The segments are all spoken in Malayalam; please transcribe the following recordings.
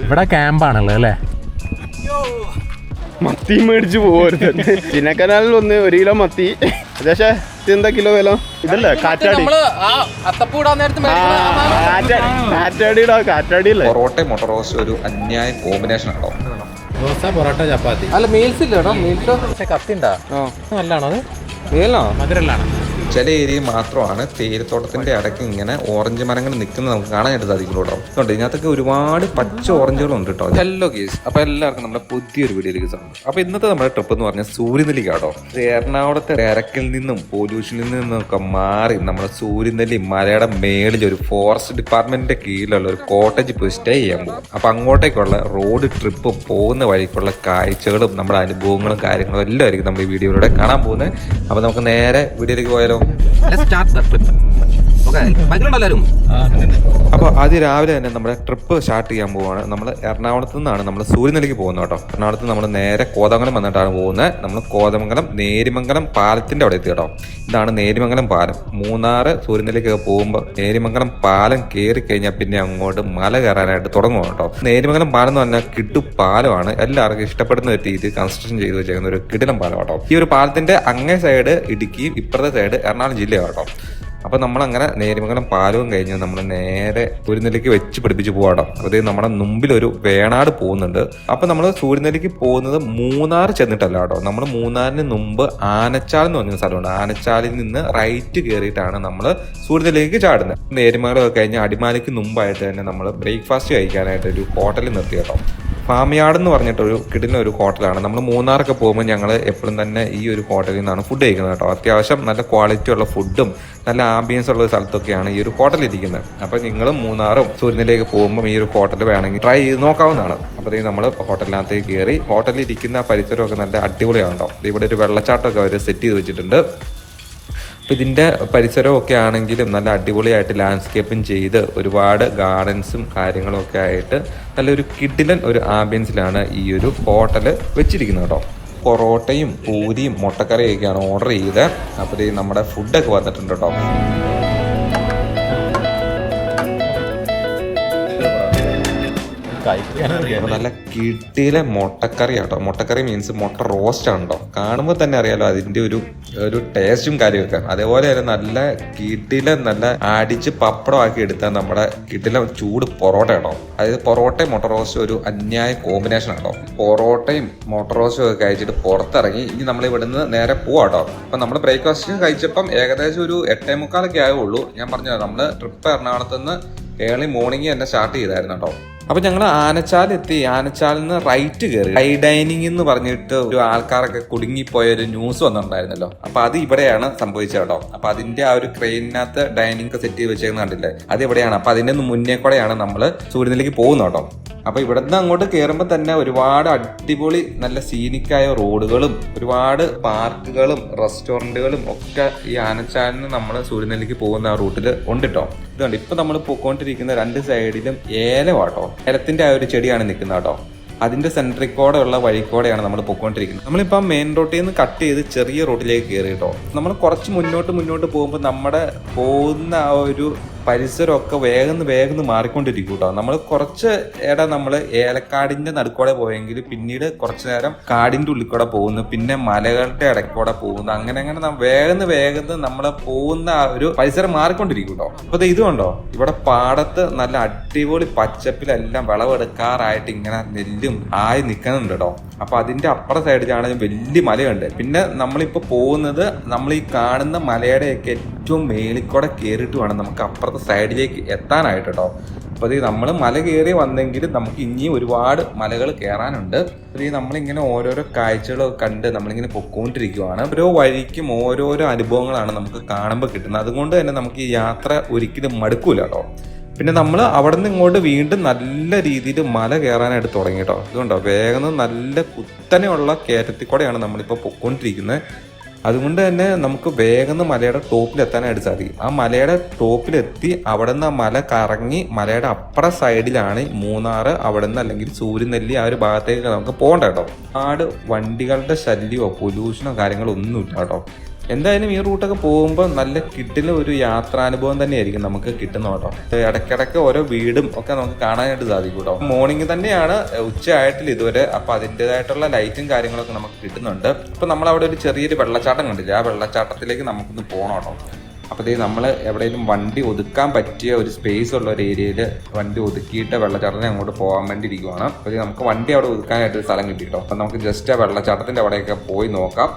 ഇവിടെ ക്യാമ്പാണല്ലോ അല്ലേ? മത്തി മേടിച്ചു പോകരുത്. ചിന്നക്കനാലിൽ 1 കിലോ മത്തി. എന്താ കിലോ വില? ഇതല്ലേ കാറ്റാടി? കാറ്റാടിയില്ലേ? പൊറോട്ട മുട്ട റോസ്റ്റ് ഒരു അന്യായ കോമ്പിനേഷൻ ആണോ? ദോശ, പൊറോട്ട, ചപ്പാത്തി. അല്ല മീൽസ് ഇല്ല കേട്ടോ. മീൽസ് കത്തി ഉണ്ടാ നല്ലതാണോ അത്? മധുരല്ലാണ്. ചില ഏരിയയിൽ മാത്രമാണ് തേയിലത്തോട്ടത്തിന്റെ ഇടയ്ക്ക് ഇങ്ങനെ ഓറഞ്ച് മരങ്ങൾ നിൽക്കുന്നത് നമുക്ക് കാണാനായിട്ട് സാധിക്കുള്ളൂ കേട്ടോ. അതുകൊണ്ട് ഇതിനകത്തൊക്കെ ഒരുപാട് പച്ച ഓറഞ്ചുകളുണ്ട് കേട്ടോ. ഹലോ ഗേസ്, അപ്പൊ എല്ലാവർക്കും നമ്മുടെ പുതിയൊരു വീഡിയോയിലേക്ക് സ്വാഗതം. അപ്പൊ ഇന്നത്തെ നമ്മുടെ ട്രിപ്പ് എന്ന് പറഞ്ഞാൽ സൂര്യനെല്ലി കേട്ടോ. എറണാകുളത്തെ തിരക്കിൽ നിന്നും പൊല്യൂഷനിൽ നിന്നൊക്കെ മാറി നമ്മുടെ സൂര്യനെല്ലി മലയുടെ മേളിൽ ഒരു ഫോറസ്റ്റ് ഡിപ്പാർട്ട്മെന്റിന്റെ കീഴിലുള്ള ഒരു കോട്ടേജ് പോയി സ്റ്റേ ചെയ്യാൻ പോകും. അപ്പൊ അങ്ങോട്ടേക്കുള്ള റോഡ് ട്രിപ്പും പോകുന്ന വഴിക്കുള്ള കാഴ്ചകളും നമ്മുടെ അനുഭവങ്ങളും കാര്യങ്ങളും എല്ലാം ആയിരിക്കും നമ്മൾ ഈ വീഡിയോയിലൂടെ കാണാൻ പോകുന്നത്. അപ്പൊ നമുക്ക് നേരെ വീഡിയോയിലേക്ക് പോയാലോ? അപ്പോൾ ആദ്യം രാവിലെ തന്നെ നമ്മുടെ ട്രിപ്പ് സ്റ്റാർട്ട് ചെയ്യാൻ പോവുകയാണ്. നമ്മൾ എറണാകുളത്ത് നിന്നാണ് നമ്മൾ സൂര്യനെല്ലിക്ക് പോകുന്നത് കേട്ടോ. എറണാകുളത്ത് നമ്മൾ നേരെ കോതമംഗലം വന്നിട്ടാണ് പോകുന്നത്. നമ്മൾ കോതമംഗലം നേരിമംഗലം പാലത്തിന്റെ അവിടെ എത്തി കേട്ടോ. ഇതാണ് നേരിമംഗലം പാലം. മൂന്നാറ് സൂര്യനെല്ലിക്കൊക്കെ പോകുമ്പോൾ നേരിമംഗലം പാലം കയറി കഴിഞ്ഞാൽ പിന്നെ അങ്ങോട്ട് മല കയറാനായിട്ട് തുടങ്ങും കേട്ടോ. നേരിമംഗലം പാലം എന്ന് പറഞ്ഞാൽ കിട്ടു പാലമാണ്. എല്ലാവർക്കും ഇഷ്ടപ്പെടുന്ന രീതിയിൽ കൺസ്ട്രക്ഷൻ ചെയ്ത് വെച്ചേക്കുന്ന ഒരു കിടിലം പാലം കേട്ടോ. ഈ ഒരു പാലത്തിന്റെ അങ്ങേ സൈഡ് ഇടുക്കി, ഇപ്പുറത്തെ സൈഡ് എറണാകുളം ജില്ലയാണ് കേട്ടോ. അപ്പൊ നമ്മളങ്ങനെ നേരിമംഗലം പാലവും കഴിഞ്ഞ് നമ്മൾ നേരെ സൂര്യനെല്ലിക്ക് വെച്ച് പിടിപ്പിച്ച് പോവാട്ടോ. അതായത് നമ്മുടെ മുമ്പിൽ ഒരു വേണാട് പോകുന്നുണ്ട്. അപ്പൊ നമ്മൾ സൂര്യനെല്ലിക്ക് പോകുന്നത് മൂന്നാർ ചെന്നിട്ടല്ല കേട്ടോ. നമ്മൾ മൂന്നാറിന് മുമ്പ് ആനച്ചാൽ എന്ന് പറഞ്ഞ സ്ഥലമുണ്ട്. ആനച്ചാലിൽ നിന്ന് റൈറ്റ് കയറിയിട്ടാണ് നമ്മൾ സൂര്യനെല്ലിക്ക് ചാടുന്നത്. നേരിമംഗലം കഴിഞ്ഞ് അടിമാലിക്ക് മുമ്പായിട്ട് തന്നെ നമ്മൾ ബ്രേക്ക്ഫാസ്റ്റ് കഴിക്കാനായിട്ട് ഒരു ഹോട്ടലിൽ നിർത്തി കേട്ടോ. ഫാമിയാട് എന്ന് പറഞ്ഞിട്ടൊരു കിടിലൻ ഒരു ഹോട്ടലാണ്. നമ്മൾ മൂന്നാറൊക്കെ പോകുമ്പോൾ ഞങ്ങൾ എപ്പോഴും തന്നെ ഈ ഒരു ഹോട്ടലിൽ നിന്നാണ് ഫുഡ് കഴിക്കുന്നത് കേട്ടോ. അത്യാവശ്യം നല്ല ക്വാളിറ്റി ഉള്ള ഫുഡും നല്ല ആംബിയൻസ് ഉള്ള സ്ഥലത്തൊക്കെയാണ് ഈ ഒരു ഹോട്ടലിൽ ഇരിക്കുന്നത്. അപ്പോൾ നിങ്ങൾ മൂന്നാറും സൂര്യനിലേക്ക് പോകുമ്പോൾ ഈ ഒരു ഹോട്ടൽ വേണമെങ്കിൽ ട്രൈ ചെയ്ത് നോക്കാവുന്നതാണ്. അപ്പോഴത്തേക്ക് നമ്മൾ ഹോട്ടലിനകത്തേക്ക് കയറി. ഹോട്ടലിൽ ഇരിക്കുന്ന പരിസരമൊക്കെ നല്ല അടിപൊളിയാണ് കേട്ടോ. ഇവിടെ ഒരു വെള്ളച്ചാട്ടമൊക്കെ അവർ സെറ്റ് ചെയ്ത് വെച്ചിട്ടുണ്ട്. അപ്പോൾ ഇതിൻ്റെ പരിസരമൊക്കെ ആണെങ്കിലും നല്ല അടിപൊളിയായിട്ട് ലാൻഡ്സ്കേപ്പും ചെയ്ത് ഒരുപാട് ഗാർഡൻസും കാര്യങ്ങളും ഒക്കെ ആയിട്ട് നല്ലൊരു കിടിലൻ ഒരു ആംബിയൻസിലാണ് ഈ ഒരു ഹോട്ടൽ വെച്ചിരിക്കുന്നത് കേട്ടോ. പൊറോട്ടയും പൂരിയും മുട്ടക്കറിയൊക്കെയാണ് ഓർഡർ ചെയ്തത്. അപ്പോൾ നമ്മുടെ ഫുഡൊക്കെ വന്നിട്ടുണ്ട് കേട്ടോ. നല്ല കിട്ടിയിലെ മുട്ടക്കറി ആട്ടോ. മുട്ടക്കറി മീൻസ് മുട്ട റോസ്റ്റ് ആണ് കേട്ടോ. കാണുമ്പോൾ തന്നെ അറിയാലോ അതിന്റെ ഒരു ടേസ്റ്റും കാര്യമൊക്കെ. അതേപോലെ തന്നെ നല്ല കിട്ടിയിലെ നല്ല അടിച്ച് പപ്പടമാക്കി എടുത്താൽ നമ്മുടെ കിട്ടിയിലെ ചൂട് പൊറോട്ട ആട്ടോ. അതായത് പൊറോട്ടയും മുട്ട റോസ്റ്റും ഒരു അന്യായ കോമ്പിനേഷൻ ആട്ടോ. പൊറോട്ടയും മുട്ട റോസ്റ്റും ഒക്കെ കഴിച്ചിട്ട് പുറത്തിറങ്ങി ഇനി നമ്മൾ ഇവിടുന്ന് നേരെ പോവാട്ടോ. അപ്പൊ നമ്മൾ ബ്രേക്ക്ഫാസ്റ്റ് കഴിച്ചപ്പം ഏകദേശം ഒരു 8:45 ആയുള്ളൂ. ഞാൻ പറഞ്ഞത് നമ്മള് ട്രിപ്പ് എറണാകുളത്ത് നിന്ന് ഏർലി മോർണിംഗ് തന്നെ സ്റ്റാർട്ട് ചെയ്തായിരുന്നു കേട്ടോ. അപ്പൊ ഞങ്ങൾ ആനച്ചാലെത്തി. ആനച്ചാലിൽ നിന്ന് റൈറ്റ് കയറി. ഹൈ ഡൈനിങ് എന്ന് പറഞ്ഞിട്ട് ഒരു ആൾക്കാരൊക്കെ കുടുങ്ങിപ്പോയ ഒരു ന്യൂസ് വന്നിട്ടുണ്ടായിരുന്നല്ലോ. അപ്പൊ അത് ഇവിടെയാണ് സംഭവിച്ചത് കേട്ടോ. അപ്പൊ അതിന്റെ ആ ഒരു ക്രെയിനകത്ത് ഡൈനിങ് സെറ്റ് ചെയ്ത് വെച്ചേന്ന് കണ്ടില്ലേ, അത് ഇവിടെയാണ്. അപ്പൊ അതിന്റെ മുന്നേ കൂടെയാണ് നമ്മൾ സൂര്യനിലേക്ക് പോകുന്നത് കേട്ടോ. അപ്പൊ ഇവിടുന്ന് അങ്ങോട്ട് കയറുമ്പോൾ തന്നെ ഒരുപാട് അടിപൊളി നല്ല സീനിക്കായ റോഡുകളും ഒരുപാട് പാർക്കുകളും റെസ്റ്റോറന്റുകളും ഒക്കെ ഈ ആനച്ചാലിന് നമ്മൾ സൂര്യനെല്ലിക്ക് പോകുന്ന ആ റൂട്ടിൽ ഉണ്ട് കേട്ടോ. ഇതുകൊണ്ട് ഇപ്പൊ നമ്മൾ പോയിക്കൊണ്ടിരിക്കുന്ന 2 സൈഡിലും ഏലമാട്ടോ. ഏലത്തിന്റെ ആ ഒരു ചെടിയാണ് നിൽക്കുന്നത് കേട്ടോ. അതിന്റെ സെൻട്രിക്കോടെ ഉള്ള വഴിക്കോടെയാണ് നമ്മൾ പോയിക്കൊണ്ടിരിക്കുന്നത്. നമ്മളിപ്പോൾ മെയിൻ റോട്ടിൽ നിന്ന് കട്ട് ചെയ്ത് ചെറിയ റോഡിലേക്ക് കയറി കേട്ടോ. നമ്മൾ കുറച്ച് മുന്നോട്ട് പോകുമ്പോൾ നമ്മുടെ പോകുന്ന ആ ഒരു പരിസരമൊക്കെ വേഗം മാറിക്കൊണ്ടിരിക്കും കേട്ടോ. നമ്മൾ കുറച്ച് നമ്മൾ ഏലക്കാടിന്റെ നടുക്കൂടെ പോയെങ്കിൽ പിന്നീട് കുറച്ചു നേരം കാടിന്റെ ഉള്ളിൽ കൂടെ പോകുന്നു, പിന്നെ മലകളുടെ ഇടയ്ക്കൂടെ പോകുന്നു. അങ്ങനെ വേഗം നമ്മൾ പോകുന്ന ആ ഒരു പരിസരം മാറിക്കൊണ്ടിരിക്കും കേട്ടോ. അപ്പൊ ഇത് കണ്ടോ, ഇവിടെ പാടത്ത് നല്ല അടിപൊളി പച്ചപ്പിലെല്ലാം വിളവെടുക്കാറായിട്ട് ഇങ്ങനെ നെല്ലും ആയി നിൽക്കുന്നുണ്ട് കേട്ടോ. അപ്പൊ അതിന്റെ അപ്പുറ സൈഡിലാണെങ്കിൽ വലിയ മലയുണ്ട്. പിന്നെ നമ്മളിപ്പോ പോകുന്നത് നമ്മൾ ഈ കാണുന്ന മലയുടെയൊക്കെ ഏറ്റവും മേളിക്കൂടെ കയറിയിട്ട് വേണം നമുക്ക് അപ്പുറത്തെ സൈഡിലേക്ക് എത്താനായിട്ട് കേട്ടോ. അപ്പോൾ ഇത് നമ്മൾ മല കയറി വന്നെങ്കിൽ നമുക്ക് ഇനിയും ഒരുപാട് മലകൾ കയറാനുണ്ട്. അപ്പോൾ നമ്മളിങ്ങനെ ഓരോരോ കാഴ്ചകളൊക്കെ കണ്ട് നമ്മളിങ്ങനെ പൊക്കോണ്ടിരിക്കുവാണ്. ഓരോ വഴിക്കും ഓരോരോ അനുഭവങ്ങളാണ് നമുക്ക് കാണുമ്പോൾ കിട്ടുന്നത്. അതുകൊണ്ട് തന്നെ നമുക്ക് ഈ യാത്ര ഒരിക്കലും മടുക്കൂല കേട്ടോ. പിന്നെ നമ്മൾ അവിടെ നിന്ന് ഇങ്ങോട്ട് വീണ്ടും നല്ല രീതിയിൽ മല കയറാനായിട്ട് തുടങ്ങി കേട്ടോ. അതുകൊണ്ടോ വേഗം നല്ല കുത്തനെയുള്ള കയറ്റത്തിൽ കൂടെയാണ് നമ്മളിപ്പോൾ പൊക്കോണ്ടിരിക്കുന്നത്. അതുകൊണ്ട് തന്നെ നമുക്ക് വേഗം മലയുടെ ടോപ്പിലെത്താനായിട്ട് സാധിക്കും. ആ മലയുടെ ടോപ്പിലെത്തി അവിടെ നിന്ന് ആ മല കറങ്ങി മലയുടെ അപ്പുറ സൈഡിലാണ് മൂന്നാറ്, അവിടെ നിന്ന് അല്ലെങ്കിൽ സൂര്യനെല്ലി ആ ഒരു ഭാഗത്തേക്ക് നമുക്ക് പോകണ്ട കേട്ടോ. ഒരുപാട് വണ്ടികളുടെ ശല്യമോ പൊല്യൂഷനോ കാര്യങ്ങളോ ഒന്നുമില്ല കേട്ടോ. എന്തായാലും ഈ റൂട്ടൊക്കെ പോകുമ്പോൾ നല്ല കിട്ടില്ല ഒരു യാത്രാനുഭവം തന്നെയായിരിക്കും നമുക്ക് കിട്ടുന്നത് കേട്ടോ. ഇടയ്ക്കിടയ്ക്ക് ഓരോ വീടും ഒക്കെ നമുക്ക് കാണാനായിട്ട് സാധിക്കും കേട്ടോ. മോർണിംഗ് തന്നെയാണ്, ഉച്ച ആയിട്ടില്ല ഇതുവരെ. അപ്പോൾ അതിൻ്റെതായിട്ടുള്ള ലൈറ്റും കാര്യങ്ങളൊക്കെ നമുക്ക് കിട്ടുന്നുണ്ട്. അപ്പോൾ നമ്മളവിടെ ഒരു ചെറിയൊരു വെള്ളച്ചാട്ടം കണ്ടില്ല, ആ വെള്ളച്ചാട്ടത്തിലേക്ക് നമുക്കൊന്ന് പോകണം കേട്ടോ. അപ്പോൾ നമ്മൾ എവിടെയെങ്കിലും വണ്ടി ഒതുക്കാൻ പറ്റിയ ഒരു സ്പേസ് ഉള്ള ഒരു ഏരിയയിൽ വണ്ടി ഒതുക്കിയിട്ട് വെള്ളച്ചാട്ടത്തിന് അങ്ങോട്ട് പോകാൻ വേണ്ടി ഇരിക്കുവാണ്. അപ്പോൾ നമുക്ക് വണ്ടി അവിടെ ഒതുക്കാനായിട്ട് ഒരു സ്ഥലം കിട്ടി കേട്ടോ. അപ്പോൾ നമുക്ക് ജസ്റ്റ് ആ വെള്ളച്ചാട്ടത്തിൻ്റെ അവിടെയൊക്കെ പോയി നോക്കാം.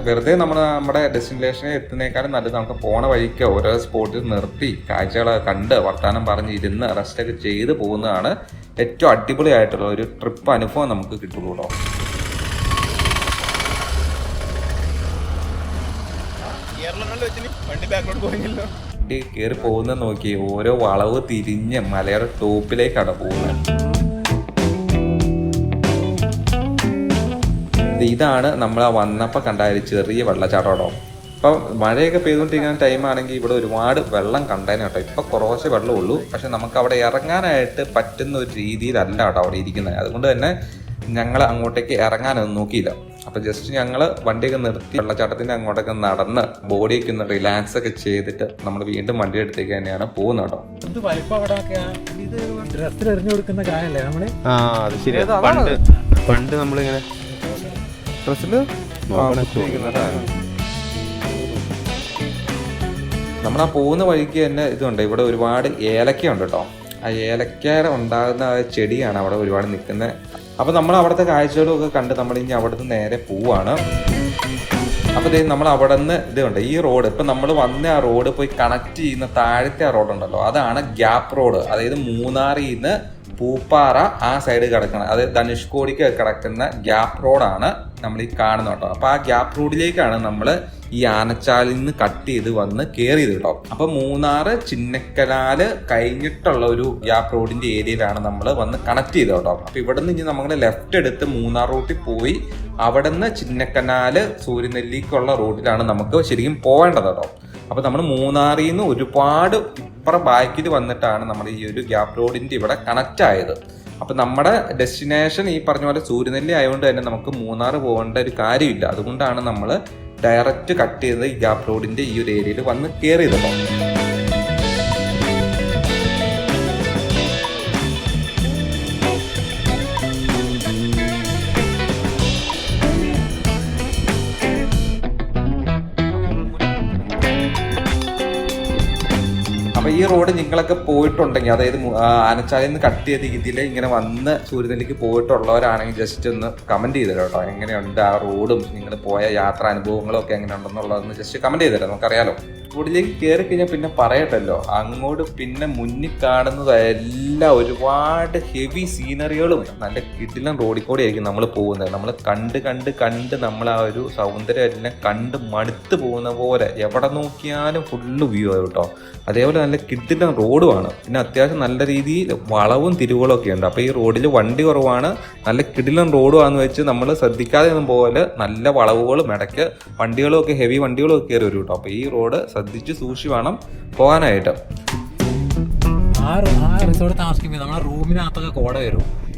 വെറുതെ നമ്മുടെ ഡെസ്റ്റിനേഷനിൽ എത്തുന്നേക്കാളും നല്ലത് നമുക്ക് പോണ വഴിക്ക് ഓരോ സ്പോട്ടിൽ നിർത്തി കാഴ്ചകളൊക്കെ കണ്ട് വർത്താനം പറഞ്ഞ് ഇരുന്ന് റെസ്റ്റൊക്കെ ചെയ്ത് പോകുന്നതാണ് ഏറ്റവും അടിപൊളിയായിട്ടുള്ള ഒരു ട്രിപ്പ് അനുഭവം നമുക്ക് കിട്ടുള്ളൂ കേട്ടോ. വണ്ടി കയറി പോകുന്ന നോക്കി ഓരോ വളവ് തിരിഞ്ഞ് മലയുടെ ടോപ്പിലേക്കാണ് പോകുന്നത്. ഇതാണ് നമ്മൾ വന്നപ്പോൾ കണ്ടായ ചെറിയ വെള്ളച്ചാട്ടം. ഇപ്പം മഴയൊക്കെ പെയ്തുകൊണ്ടിരിക്കുന്ന ടൈമാണെങ്കിൽ ഇവിടെ ഒരുപാട് വെള്ളം കണ്ടേനെ കേട്ടോ. ഇപ്പം കുറച്ച് വെള്ളമുള്ളൂ, പക്ഷെ നമുക്ക് അവിടെ ഇറങ്ങാനായിട്ട് പറ്റുന്ന ഒരു രീതിയിലല്ല കേട്ടോ അവിടെ ഇരിക്കുന്നത്. അതുകൊണ്ട് തന്നെ ഞങ്ങൾ അങ്ങോട്ടേക്ക് ഇറങ്ങാനൊന്നും നോക്കിയില്ല. അപ്പം ജസ്റ്റ് ഞങ്ങൾ വണ്ടിയൊക്കെ നിർത്തി വെള്ളച്ചാട്ടത്തിൻ്റെ അങ്ങോട്ടൊക്കെ നടന്ന് ബോഡിയൊക്കെ ഒന്ന് റിലാക്സ് ഒക്കെ ചെയ്തിട്ട് നമ്മൾ വീണ്ടും വണ്ടി എടുത്തേക്ക് തന്നെയാണ് പോകുന്നത് കേട്ടോ. അത് ശരി. പണ്ട് നമ്മളിങ്ങനെ നമ്മളാ പോകുന്ന വഴിക്ക് തന്നെ ഇതുണ്ട്, ഇവിടെ ഒരുപാട് ഏലക്ക ഉണ്ട് കേട്ടോ. ആ ഏലക്ക ഉണ്ടാകുന്ന ചെടിയാണ് അവിടെ ഒരുപാട് നിൽക്കുന്നത്. അപ്പോൾ നമ്മൾ അവിടുത്തെ കാഴ്ചകളൊക്കെ കണ്ട് നമ്മൾ ഇനി അവിടുന്ന് നേരെ പോവാണ്. അപ്പോൾ നമ്മൾ അവിടെ നിന്ന് ഇതുണ്ട് ഈ റോഡ്, ഇപ്പം നമ്മൾ വന്ന ആ റോഡ് പോയി കണക്ട് ചെയ്യുന്ന താഴത്തെ ആ റോഡുണ്ടല്ലോ, അതാണ് ഗ്യാപ്പ് റോഡ്. അതായത് മൂന്നാറിൽ നിന്ന് പൂപ്പാറ ആ സൈഡ് കിടക്കണം, അതായത് ധനുഷ്കോടിക്ക് കിടക്കുന്ന ഗ്യാപ്പ് റോഡാണ് നമ്മൾ ഈ കാണുന്നത് കേട്ടോ. അപ്പോൾ ആ ഗ്യാപ്പ് റോഡിലേക്കാണ് നമ്മൾ ഈ ആനച്ചാലിൽ നിന്ന് കട്ട് ചെയ്ത് വന്ന് കയറിയത് കേട്ടോ. അപ്പോൾ മൂന്നാറ് ചിന്നക്കനാല് കഴിഞ്ഞിട്ടുള്ള ഒരു ഗ്യാപ്പ് റോഡിന്റെ ഏരിയയിലാണ് നമ്മൾ വന്ന് കണക്ട് ചെയ്തത് കേട്ടോ. അപ്പോൾ ഇവിടെ നിന്ന് ഇനി നമ്മൾ ലെഫ്റ്റ് എടുത്ത് മൂന്നാർ റൂട്ടിൽ പോയി അവിടെ നിന്ന് ചിന്നക്കനാല് സൂര്യനെല്ലിക്കുള്ള റൂട്ടിലാണ് നമുക്ക് ശരിക്കും പോവേണ്ടത് കേട്ടോ. അപ്പോൾ നമ്മൾ മൂന്നാറിൽ നിന്ന് ഒരുപാട് ഇപ്പുറം ബാക്കിൽ വന്നിട്ടാണ് നമ്മൾ ഈ ഒരു ഗ്യാപ്പ് റോഡിന്റെ ഇവിടെ കണക്ട് ആയത്. അപ്പം നമ്മുടെ ഡെസ്റ്റിനേഷൻ ഈ പറഞ്ഞ പോലെ സൂര്യനെല്ലി ആയതുകൊണ്ട് തന്നെ നമുക്ക് മൂന്നാർ പോകേണ്ട ഒരു കാര്യമില്ല. അതുകൊണ്ടാണ് നമ്മൾ ഡയറക്റ്റ് കട്ട് ചെയ്ത് ഈ ഗ്യാപ്പ് റോഡിന്റെ ഈ ഒരു ഏരിയയിൽ വന്ന് കയറിയതല്ലോ. അപ്പൊ ഈ റോഡ് നിങ്ങളൊക്കെ പോയിട്ടുണ്ടെങ്കിൽ, അതായത് ആനച്ചാലിൽ നിന്ന് കട്ട് ചെയ്ത് ഇതിൽ ഇങ്ങനെ വന്ന് സൂര്യനെല്ലിക്ക് പോയിട്ടുള്ളവരാണെങ്കിൽ ജസ്റ്റ് ഒന്ന് കമന്റ് ചെയ്ത് കേട്ടോ. എങ്ങനെയുണ്ട് ആ റോഡും നിങ്ങൾ പോയ യാത്രാ അനുഭവങ്ങളും ഒക്കെ എങ്ങനെയുണ്ടെന്നുള്ളതെന്ന് ജസ്റ്റ് കമന്റ് ചെയ്ത് തരാം, നമുക്കറിയാലോ. റോഡിലേക്ക് കയറി കഴിഞ്ഞാൽ പിന്നെ പറയട്ടല്ലോ, അങ്ങോട്ട് പിന്നെ മുന്നിൽ കാണുന്നത് എല്ലാം ഒരുപാട് ഹെവി സീനറികളും നല്ല കിടിലൻ റോഡിൽ കൂടെ ആയിരിക്കും നമ്മൾ പോകുന്നത്. നമ്മൾ കണ്ട് നമ്മൾ ആ ഒരു സൗന്ദര്യം എല്ലാം കണ്ട് മടുത്ത് പോകുന്ന പോലെ എവിടെ നോക്കിയാലും ഫുള്ള് വ്യൂ ആവും കേട്ടോ. അതേപോലെ നല്ല കിടിലൻ റോഡുമാണ്, പിന്നെ അത്യാവശ്യം നല്ല രീതിയിൽ വളവും തിരിവുകളും ഒക്കെ ഉണ്ട്. അപ്പോൾ ഈ റോഡിൽ വണ്ടി കുറവാണ്, നല്ല കിടിലൻ റോഡുമാണെന്ന് വെച്ച് നമ്മൾ ശ്രദ്ധിക്കാതെ ഒന്നും പോലെ നല്ല വളവുകളും ഇടയ്ക്ക് വണ്ടികളും ഒക്കെ ഹെവി വണ്ടികളും ഒക്കെ കയറി വരും കേട്ടോ. അപ്പോൾ ഈ റോഡ് ശ്രദ്ധിച്ച് സൂക്ഷിച്ച് വേണം പോകാനായിട്ട്.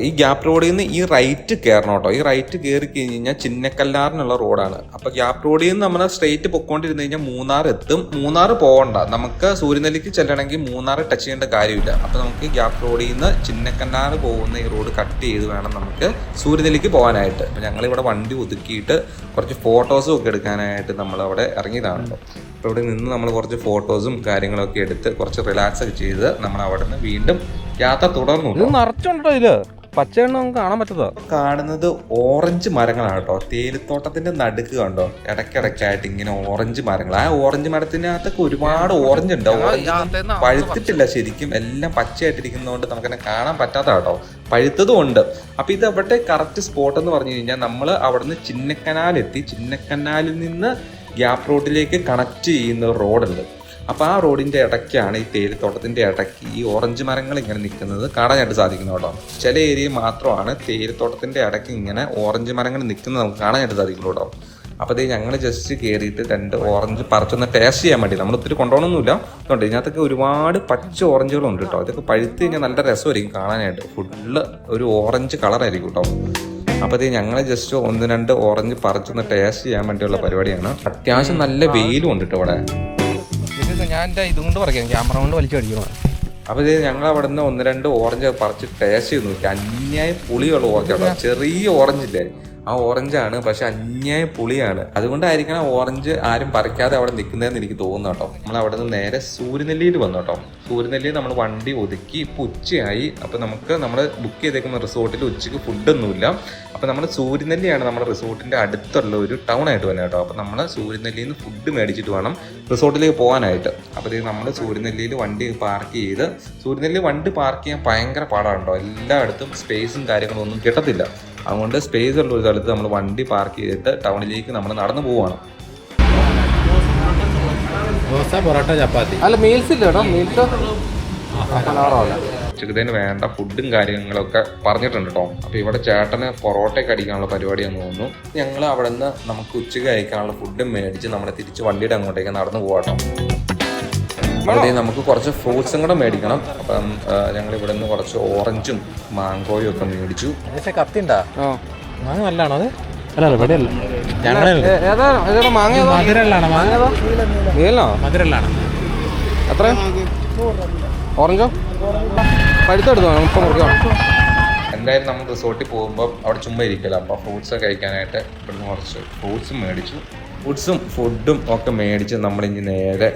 ഈ ഗ്യാപ്പ് റോഡിൽ നിന്ന് ഈ റൈറ്റ് കയറണം കേട്ടോ. ഈ റൈറ്റ് കയറി കഴിഞ്ഞ് കഴിഞ്ഞാൽ ചിന്നക്കല്ലാറിനുള്ള റോഡാണ്. അപ്പൊ ഗ്യാപ്പ് റോഡിൽ നിന്ന് നമ്മൾ സ്ട്രെയിറ്റ് പൊക്കോണ്ടിരുന്ന് കഴിഞ്ഞാൽ മൂന്നാർ എത്തും. മൂന്നാർ പോകണ്ട, നമുക്ക് സൂര്യനെല്ലിക്ക് ചെല്ലണമെങ്കിൽ മൂന്നാർ ടച്ച് ചെയ്യേണ്ട കാര്യമില്ല. അപ്പൊ നമുക്ക് ഗ്യാപ്പ് റോഡിൽ നിന്ന് ചിന്നക്കല്ലാറ് പോകുന്ന ഈ റോഡ് കട്ട് ചെയ്ത് വേണം നമുക്ക് സൂര്യനെല്ലിക്ക് പോകാനായിട്ട്. അപ്പൊ ഞങ്ങളിവിടെ വണ്ടി ഒതുക്കിയിട്ട് കുറച്ച് ഫോട്ടോസും ഒക്കെ എടുക്കാനായിട്ട് നമ്മൾ അവിടെ ഇറങ്ങിയതാണ് കേട്ടോ. അപ്പോൾ ഇവിടെ നിന്ന് നമ്മൾ കുറച്ച് ഫോട്ടോസും കാര്യങ്ങളൊക്കെ എടുത്ത് കുറച്ച് റിലാക്സ് ഒക്കെ ചെയ്ത് നമ്മൾ അവിടെ നിന്ന് വീണ്ടും യാത്ര തുടർന്നു. നിറച്ചുണ്ടോ ഇതില് പച്ചയെണ്ണ നമുക്ക് കാണാൻ പറ്റതോ? കാണുന്നത് ഓറഞ്ച് മരങ്ങളാണ് കേട്ടോ. തേയിലത്തോട്ടത്തിന്റെ നടുക്ക് കണ്ടോ, ഇടയ്ക്കിടയ്ക്കായിട്ട് ഇങ്ങനെ ഓറഞ്ച് മരങ്ങൾ. ആ ഓറഞ്ച് മരത്തിനകത്തൊക്കെ ഒരുപാട് ഓറഞ്ച് ഉണ്ട്. പഴുത്തിട്ടില്ല ശരിക്കും, എല്ലാം പച്ചയായിട്ടിരിക്കുന്നതുകൊണ്ട് നമുക്കെന്നെ കാണാൻ പറ്റാത്ത കേട്ടോ. പഴുത്തതും ഉണ്ട്. അപ്പൊ ഇത് അവിടെ കറക്റ്റ് സ്പോട്ട് എന്ന് പറഞ്ഞു കഴിഞ്ഞാൽ നമ്മൾ അവിടെ നിന്ന് ചിന്നക്കനാലെത്തി, ചിന്നക്കനാലിൽ നിന്ന് ഗ്യാപ്പ് റോഡിലേക്ക് കണക്ട് ചെയ്യുന്ന റോഡുണ്ട്. അപ്പോൾ ആ റോഡിൻ്റെ ഇടയ്ക്കാണ് ഈ തേയിലത്തോട്ടത്തിൻ്റെ ഇടയ്ക്ക് ഈ ഓറഞ്ച് മരങ്ങൾ ഇങ്ങനെ നിൽക്കുന്നത് കാണാനായിട്ട് സാധിക്കുന്നു കേട്ടോ. ചില ഏരിയയിൽ മാത്രമാണ് തേയിലത്തോട്ടത്തിൻ്റെ ഇടയ്ക്ക് ഇങ്ങനെ ഓറഞ്ച് മരങ്ങൾ നിൽക്കുന്നത് നമുക്ക് കാണാനായിട്ട് സാധിക്കുള്ളൂ കേട്ടോ. അപ്പോൾ ഇത് ഞങ്ങൾ ജസ്റ്റ് കയറിയിട്ട് 2 ഓറഞ്ച് പറിച്ചൊന്ന് ടേസ്റ്റ് ചെയ്യാൻ വേണ്ടി, നമ്മൾ ഒത്തിരി കൊണ്ടുപോകണമെന്നില്ല. അതുകൊണ്ട് ഇതിനകത്തൊക്കെ ഒരുപാട് പച്ച ഓറഞ്ചുകളുണ്ട് കേട്ടോ. അതൊക്കെ പഴുത്ത് കഴിഞ്ഞാൽ നല്ല രസമായിരിക്കും കാണാനായിട്ട്. ഫുള്ള് ഒരു ഓറഞ്ച് കളറായിരിക്കും കേട്ടോ. അപ്പോൾ ഇത് ഞങ്ങൾ ജസ്റ്റ് 1-2 ഓറഞ്ച് പറിച്ചൊന്ന് ടേസ്റ്റ് ചെയ്യാൻ വേണ്ടിയുള്ള പരിപാടിയാണ്. അത്യാവശ്യം നല്ല വെയിലും ഉണ്ട് കേട്ടോ ഇവിടെ. ഞാൻ എൻ്റെ ഇതുകൊണ്ട് പറയാം, ക്യാമറ കൊണ്ട് വലിച്ചു അടിക്കണം. അപ്പോൾ ഇത് ഞങ്ങൾ അവിടെ നിന്ന് 1-2 ഓറഞ്ച് പറിച്ച് ടേസ്റ്റ് ചെയ്ത് നോക്കി. അന്യായ പുളിയുള്ള ഓറഞ്ചാണ്. ചെറിയ ഓറഞ്ചില്ലേ, ആ ഓറഞ്ചാണ്, പക്ഷെ അന്യായ പുളിയാണ്. അതുകൊണ്ടായിരിക്കണം ഓറഞ്ച് ആരും പറിക്കാതെ അവിടെ നിൽക്കുന്നതെന്ന് എനിക്ക് തോന്നുന്നു കേട്ടോ. നമ്മൾ അവിടെ നിന്ന് നേരെ സൂര്യനെല്ലിയിൽ വന്നു കേട്ടോ. സൂര്യനെല്ലിയിൽ നമ്മൾ വണ്ടി ഒതുക്കി. ഇപ്പോൾ ഉച്ചയായി. അപ്പോൾ നമ്മൾ ബുക്ക് ചെയ്തേക്കുന്ന റിസോർട്ടിൽ ഉച്ചയ്ക്ക് ഫുഡൊന്നുമില്ല. അപ്പോൾ നമ്മൾ സൂര്യനെല്ലിയാണ് നമ്മുടെ റിസോർട്ടിൻ്റെ അടുത്തുള്ള ഒരു ടൗൺ ആയിട്ട് വന്നത് കേട്ടോ. അപ്പോൾ നമ്മൾ സൂര്യനെല്ലിയിൽ നിന്ന് ഫുഡ് മേടിച്ചിട്ട് വേണം റിസോർട്ടിലേക്ക് പോകാനായിട്ട്. അപ്പോൾ ഇത് നമ്മൾ സൂര്യനെല്ലിയിൽ വണ്ടി പാർക്ക് ചെയ്ത്, സൂര്യനെല്ലി വണ്ടി പാർക്ക് ചെയ്യാൻ ഭയങ്കര പാടാണ് കേട്ടോ. എല്ലായിടത്തും സ്പേസും കാര്യങ്ങളും ഒന്നും കിട്ടത്തില്ല. അതുകൊണ്ട് സ്പേസ് ഉള്ള ഒരു സ്ഥലത്ത് നമ്മൾ വണ്ടി പാർക്ക് ചെയ്തിട്ട് ടൗണിലേക്ക് നമ്മൾ നടന്നു പോവുകയാണ്. ദോശ, പൊറോട്ട, ചപ്പാത്തി. അല്ല, മീൽസ് ഇല്ല കേട്ടോ. മീൽസ് ഉച്ചക്കത്തേന് വേണ്ട ഫുഡും കാര്യങ്ങളൊക്കെ പറഞ്ഞിട്ടുണ്ട് കേട്ടോ. അപ്പോൾ ഇവിടെ ചേട്ടന് പൊറോട്ടയൊക്കെ അടിക്കാനുള്ള പരിപാടിയാണെന്ന് തോന്നുന്നു. ഞങ്ങൾ അവിടെ നിന്ന് നമുക്ക് ഉച്ചയ്ക്ക് കഴിക്കാനുള്ള ഫുഡും മേടിച്ച് നമ്മൾ തിരിച്ച് വണ്ടിയുടെ അങ്ങോട്ടേക്ക് നടന്നു പോകാം കേട്ടോ. അവിടെ നമുക്ക് കുറച്ച് ഫ്രൂട്ട്സും കൂടെ മേടിക്കണം. അപ്പം ഞങ്ങൾ ഇവിടെ നിന്ന് കുറച്ച് ഓറഞ്ചും മാങ്കോയും ഒക്കെ മേടിച്ചു. കത്തിണ്ടാ മാങ്ങ നല്ലതാണോ അത്? അല്ല ഇവിടെ അല്ല, മധുരല്ലാണ്. എത്ര ഓറഞ്ചോ പഴുത്തെടുത്തോ? 30 മുറിക്കണം. എന്തായാലും നമ്മൾ റിസോർട്ടിൽ പോകുമ്പോൾ അവിടെ ചുമ്മാ ഇരിക്കില്ല. അപ്പോൾ ഫ്രൂട്ട്സ് കഴിക്കാനായിട്ട് ഇവിടുന്ന് കുറച്ച് ഫ്രൂട്ട്സും മേടിച്ചു. ഫ്രൂട്ട്സും ഫുഡും ഒക്കെ മേടിച്ച് നമ്മളിനി നേരെ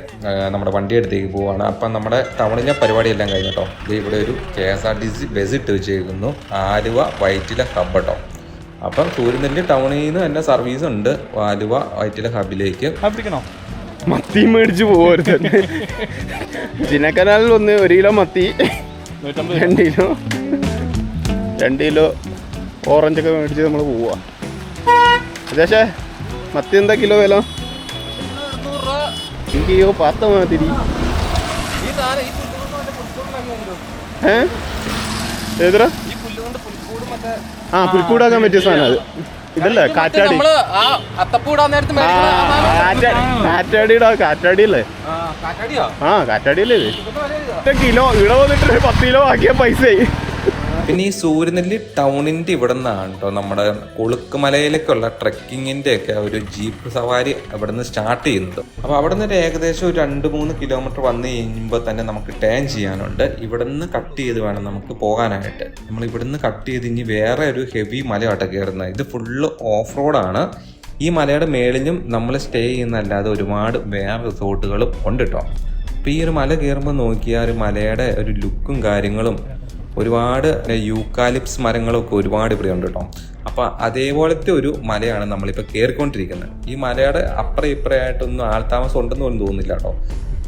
നമ്മുടെ വണ്ടി അടുത്തേക്ക് പോവുകയാണ്. അപ്പം നമ്മുടെ ടൗണിലെ പരിപാടിയെല്ലാം കഴിഞ്ഞിട്ടോ. ഇവിടെ ഒരു KSRTC ബസ് ഇട്ട് വെച്ചേക്കുന്നു. ആലുവ വൈറ്റില ഹബ്ബ് കേട്ടോ. അപ്പം സൂര്യനെല്ലി ടൗണിൽ നിന്ന് തന്നെ സർവീസ് ഉണ്ട് ആലുവ വൈറ്റില ഹബിലേക്ക്. മത്തി മേടിച്ച് പോകരുത്. ചിന്നക്കനാലിൽ 1 കിലോ മത്തി, 2 കിലോ ഓറഞ്ചൊക്കെ മേടിച്ച് നമ്മൾ പോവാ. അതെ, മത്തി എന്താ കിലോ വില? എനിക്ക് പാത്ത മാതിരി. ഏതാ? പുൽക്കൂടാക്കാൻ പറ്റിയ സാധനം അത്. ഇതല്ലേ കാറ്റാടി? കാറ്റാടിയല്ലേ? കാറ്റാടിയല്ലേ ഇത്? കിലോ ഇവിടെ വന്നിട്ട് 10 കിലോ ആക്കിയ പൈസയായി. പിന്നെ ഈ സൂര്യനെല്ലി ടൗണിൻ്റെ ഇവിടെ നിന്നാണ് കേട്ടോ നമ്മുടെ കൊളുക്കുമലയിലേക്കുള്ള ട്രെക്കിങ്ങിൻ്റെ ഒക്കെ ഒരു ജീപ്പ് സവാരി അവിടെ നിന്ന് സ്റ്റാർട്ട് ചെയ്യുന്നത്. അപ്പോൾ അവിടെ നിന്ന് ഏകദേശം ഒരു 2-3 കിലോമീറ്റർ വന്നു കഴിയുമ്പോൾ തന്നെ നമുക്ക് ടേൺ ചെയ്യാനുണ്ട്. ഇവിടെ നിന്ന് കട്ട് ചെയ്ത് വേണം നമുക്ക് പോകാനായിട്ട്. നമ്മൾ ഇവിടെ നിന്ന് കട്ട് ചെയ്ത് ഇനി വേറെ ഒരു ഹെവി മലയാട്ടം കയറുന്നത്. ഇത് ഫുള്ള് ഓഫ് റോഡാണ്. ഈ മലയുടെ മേളിലും നമ്മൾ സ്റ്റേ ചെയ്യുന്നതല്ലാതെ ഒരുപാട് വേറെ റിസോർട്ടുകളും ഉണ്ട് കേട്ടോ. അപ്പോൾ ഈ ഒരു മല കയറുമ്പോൾ നോക്കിയാൽ ഒരു മലയുടെ ഒരു ലുക്കും കാര്യങ്ങളും, ഒരുപാട് യൂക്കാലിപ്സ് മരങ്ങളൊക്കെ ഒരുപാട് ഇവിടെ ഉണ്ട് കേട്ടോ. അപ്പോൾ അതേപോലത്തെ ഒരു മലയാണ് നമ്മളിപ്പോൾ കയറിക്കൊണ്ടിരിക്കുന്നത്. ഈ മലയുടെ അപ്പുറം ഇപ്പുറമായിട്ടൊന്നും ആൾത്താമസം ഉണ്ടെന്ന് പോലും തോന്നുന്നില്ല കേട്ടോ.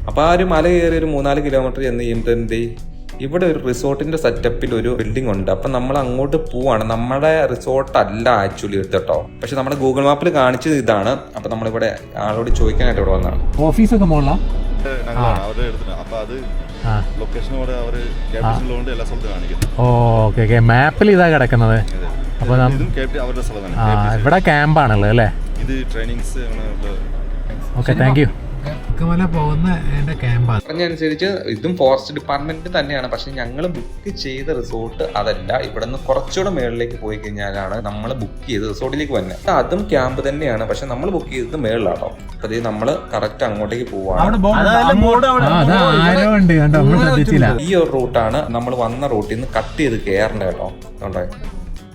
അപ്പോൾ ആ ഒരു മല കയറി ഒരു 3-4 കിലോമീറ്റർ ചെന്ന് കഴിയുമ്പോൾ ഇവിടെ ഒരു റിസോർട്ടിൻ്റെ സെറ്റപ്പിൽ ഒരു ബിൽഡിംഗ് ഉണ്ട്. അപ്പം നമ്മൾ അങ്ങോട്ട് പോവാണ്. നമ്മുടെ റിസോർട്ടല്ല ആക്ച്വലി എടുത്തിട്ടോ, പക്ഷെ നമ്മുടെ ഗൂഗിൾ മാപ്പിൽ കാണിച്ചത് ഇതാണ്. അപ്പം നമ്മളിവിടെ ആളോട് ചോദിക്കാനായിട്ട് ഇവിടെ വന്നതാണ്. ഓഫീസൊക്കെ മോളാ ഓക്കെ. മാപ്പിൽ ഇതാ കിടക്കുന്നത്. അപ്പൊ ഇവിടെ ക്യാമ്പാണല്ലോ അല്ലേ? Okay, thank you. പറഞ്ഞനുസരിച്ച് ഇതും ഫോറസ്റ്റ് ഡിപ്പാർട്ട്മെന്റ് തന്നെയാണ്. പക്ഷെ ഞങ്ങൾ ബുക്ക് ചെയ്ത റിസോർട്ട് അതല്ല. ഇവിടെ നിന്ന് കുറച്ചുകൂടെ മേളിലേക്ക് പോയി കഴിഞ്ഞാലാണ് നമ്മൾ ബുക്ക് ചെയ്ത് റിസോർട്ടിലേക്ക് വരുന്നത്. അതും ക്യാമ്പ് തന്നെയാണ്, പക്ഷെ നമ്മൾ ബുക്ക് ചെയ്തത് മേളിലാണോ. അപ്പൊ നമ്മൾ കറക്റ്റ് അങ്ങോട്ടേക്ക് പോവാണ്. ഈ ഒരു റൂട്ടാണ് നമ്മൾ വന്ന റൂട്ടിൽ നിന്ന് കട്ട് ചെയ്ത് കയറേണ്ടത് കേട്ടോ. കണ്ടോ,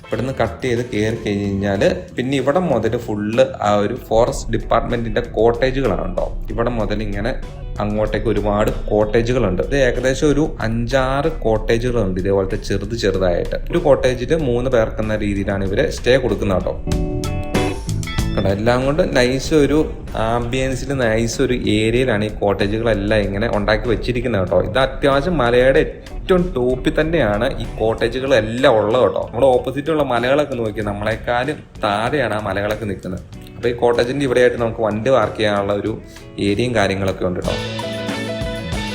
ഇവിടുന്ന് കട്ട് ചെയ്ത് കയറി കഴിഞ്ഞാൽ പിന്നെ ഇവിടെ മുതൽ ഫുള്ള് ആ ഒരു ഫോറസ്റ്റ് ഡിപ്പാർട്ട്മെന്റിന്റെ കോട്ടേജുകളാണ് കേട്ടോ. ഇവിടെ മുതൽ ഇങ്ങനെ അങ്ങോട്ടേക്ക് ഒരുപാട് കോട്ടേജുകളുണ്ട്. ഇത് ഏകദേശം ഒരു 5-6 കോട്ടേജുകളുണ്ട് ഇതേപോലത്തെ ചെറുതായിട്ട്. ഒരു കോട്ടേജിൽ 3 പേർക്കെന്ന രീതിയിലാണ് ഇവര് സ്റ്റേ കൊടുക്കുന്നത് കേട്ടോ. എല്ലാം കൊണ്ട് നൈസ് ഒരു ആംബിയൻസിൽ നൈസ് ഒരു ഏരിയയിലാണ് ഈ കോട്ടേജുകളെല്ലാം ഇങ്ങനെ ഉണ്ടാക്കി വെച്ചിരിക്കുന്നത് കേട്ടോ. ഇത് അത്യാവശ്യം മലയുടെ ഏറ്റവും ടോപ്പിൽ തന്നെയാണ് ഈ കോട്ടേജുകളെല്ലാം ഉള്ളത് കേട്ടോ. നമ്മുടെ ഓപ്പോസിറ്റുള്ള മലകളൊക്കെ നോക്കി നമ്മളെക്കാളും താഴെയാണ് ആ മലകളൊക്കെ നിൽക്കുന്നത്. അപ്പോൾ ഈ കോട്ടേജിൻ്റെ ഇവിടെയായിട്ട് നമുക്ക് വണ്ടി പാർക്ക് ചെയ്യാനുള്ള ഒരു ഏരിയയും കാര്യങ്ങളൊക്കെ ഉണ്ട് കേട്ടോ.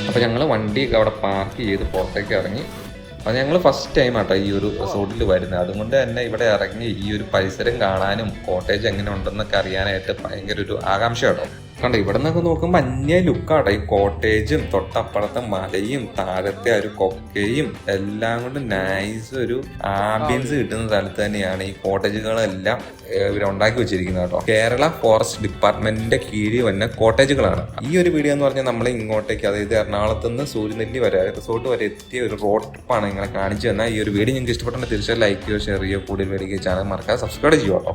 അപ്പോൾ ഞങ്ങൾ വണ്ടിയൊക്കെ അവിടെ പാർക്ക് ചെയ്ത് പുറത്തേക്ക് ഇറങ്ങി. അത് ഞങ്ങൾ ഫസ്റ്റ് ടൈം ആട്ടോ ഈ ഒരു റിസോർട്ടിൽ വരുന്നത്. അതുകൊണ്ട് തന്നെ ഇവിടെ ഇറങ്ങി ഈ ഒരു പരിസരം കാണാനും കോട്ടേജ് എങ്ങനെ ഉണ്ടെന്നൊക്കെ അറിയാനായിട്ട് ഭയങ്കര ഒരു ആകാംക്ഷ കേട്ടോ. കണ്ടോ ഇവിടെ നിന്നൊക്കെ നോക്കുമ്പോൾ അന്യ ലുക്കാട്ടോ ഈ കോട്ടേജും തൊട്ടപ്പുറത്തെ മലയും താഴത്തെ ഒരു കൊക്കയും എല്ലാം കൊണ്ട് നൈസ് ഒരു ആംബിയൻസ് കിട്ടുന്ന സ്ഥലത്ത് തന്നെയാണ് ഈ കോട്ടേജുകളെല്ലാം ഇവരുണ്ടാക്കി വെച്ചിരിക്കുന്നത് കേട്ടോ. കേരള ഫോറസ്റ്റ് ഡിപ്പാർട്ട്മെന്റിന്റെ കീഴിൽ വന്ന കോട്ടേജുകളാണ്. ഈ ഒരു വീഡിയോ എന്ന് പറഞ്ഞാൽ നമ്മൾ ഇങ്ങോട്ടേക്ക്, അതായത് എറണാകുളത്ത് നിന്ന് സൂര്യനെല്ലി വരെ റിസോർട്ട് വരെ എത്തിയ ഒരു റോഡ് ട്രിപ്പാണ് നിങ്ങളെ കാണിച്ചു തന്നാൽ. ഈ ഒരു വീഡിയോ നിങ്ങൾക്ക് ഇഷ്ടപ്പെട്ടെങ്കിൽ തീർച്ചയായും ലൈക്ക് ചെയ്യുക, ഷെയർ ചെയ്യുക, കൂടുതൽ വീഡിയോ ചാനൽ മറക്കാതെ സബ്സ്ക്രൈബ് ചെയ്യുക കേട്ടോ.